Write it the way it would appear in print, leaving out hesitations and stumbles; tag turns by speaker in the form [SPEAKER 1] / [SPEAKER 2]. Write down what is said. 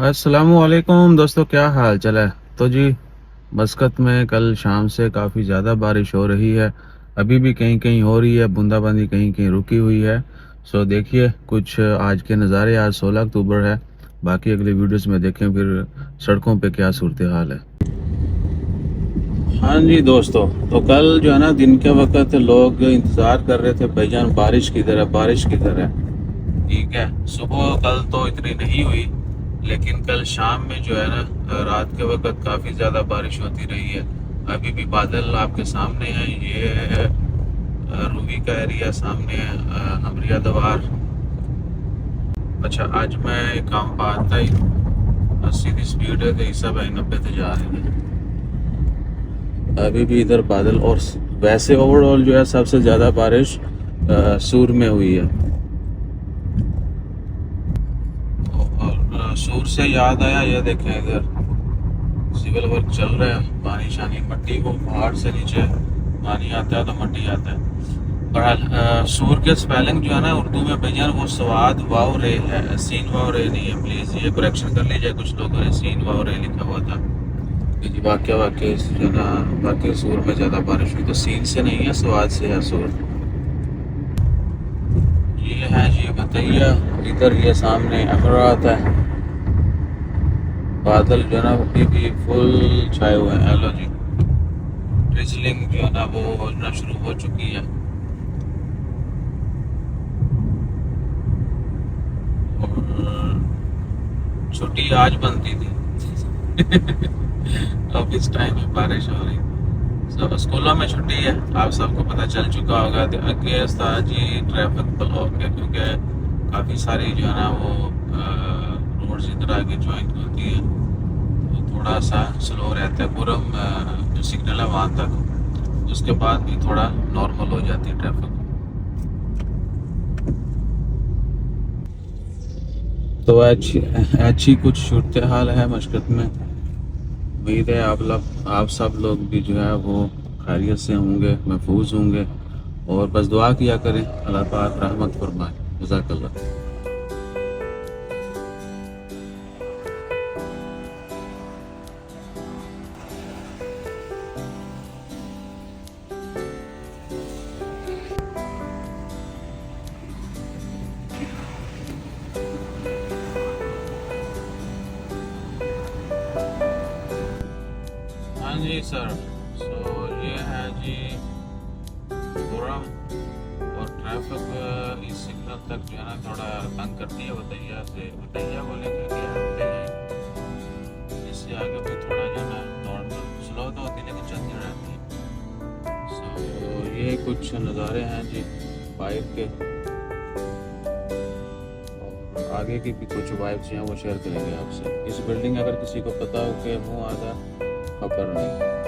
[SPEAKER 1] अस्सलामुअलैकुम दोस्तों, क्या हाल चाल है। तो जी, मस्कत में कल शाम से काफ़ी ज़्यादा बारिश हो रही है। अभी भी कहीं कहीं हो रही है, बूंदाबांदी कहीं कहीं रुकी हुई है। सो देखिए कुछ आज के नज़ारे। आज 16 अक्टूबर है। बाकी अगली वीडियोस में देखें फिर सड़कों पे क्या सूरत हाल है। हाँ जी दोस्तों, तो कल जो है ना, दिन के वक्त लोग इंतज़ार कर रहे थे, भाईजान बारिश किधर है, बारिश किधर है। ठीक है, सुबह कल तो इतनी नहीं हुई, लेकिन कल शाम में जो है ना, रात के वक्त काफ़ी ज़्यादा बारिश होती रही है। अभी भी बादल आपके सामने हैं। ये है रूबी का एरिया, सामने है हमरिया दवार। अच्छा, आज मैं काम पर आता ही 80 की स्पीड है, तो ईसा भाई 90 पे जा रहे हैं। अभी भी इधर बादल। और वैसे ओवरऑल जो है सबसे ज़्यादा बारिश सूर में हुई है। और सूर से याद आया, ये देखें इधर सिविल वर्क चल रहा है। पानी शानी मट्टी को पहाड़ से नीचे पानी आता है तो मट्टी आता है। बहरहाल सूर के स्पेलिंग जो है ना उर्दू में भैया, वो सवाद वाव रे है, सीन वाव रे नहीं है। प्लीज़ ये करेक्शन कर लीजिए, कुछ लोगों ने सीन वाव रे लिखा हुआ था। कि जी वाक्य वाक्य जो है ना, वाकई सूर में ज़्यादा बारिश हुई तो सीन से नहीं है, सवाद से है सूर। ये है जी बताइए, इधर ये सामने अमरावत है। बादल जो है ना अभी भी फुल छाए हुए हैं। हेलो जी, ड्रिजलिंग जो है ना वो होना शुरू हो चुकी है। और छुट्टी आज बनती थी अब इस टाइम में बारिश हो रही। सब स्कूलों में छुट्टी है, आप सबको पता चल चुका होगा। अगे था जी ट्रैफिक ब्लॉक है, क्योंकि काफ़ी सारी जो है ना वो रोड्स इधर आगे ज्वाइन होती है, तो थोड़ा सा स्लो रहता है। गुरम जो सिग्नल है वहाँ तक, उसके बाद भी थोड़ा नॉर्मल हो जाती है ट्रैफिक। तो अच्छी कुछ सूरत हाल है मशकत में। उम्मीद है आप सब लोग भी जो है वो खैरियत से होंगे, महफूज होंगे। और बस दुआ किया करें, अल्लाह पाक रहमत फरमाए। जज़ाकल्लाह। हाँ जी सर। सो ये है जी खुर्रम। और ट्रैफिक इस सिग्नल तक जो है ना थोड़ा तंग करती है। बतैया से बतैया को लेकर के हटते हैं, इससे आगे भी थोड़ा जो है ना नॉर्मल स्लो तो होती है लेकिन चलती रहती है। सो ये कुछ नज़ारे हैं जी बाइक के। और आगे की भी कुछ वाइब्स हैं वो शेयर करेंगे आपसे। इस बिल्डिंग अगर किसी को पता हो कि मुँह आधा खबर नहीं।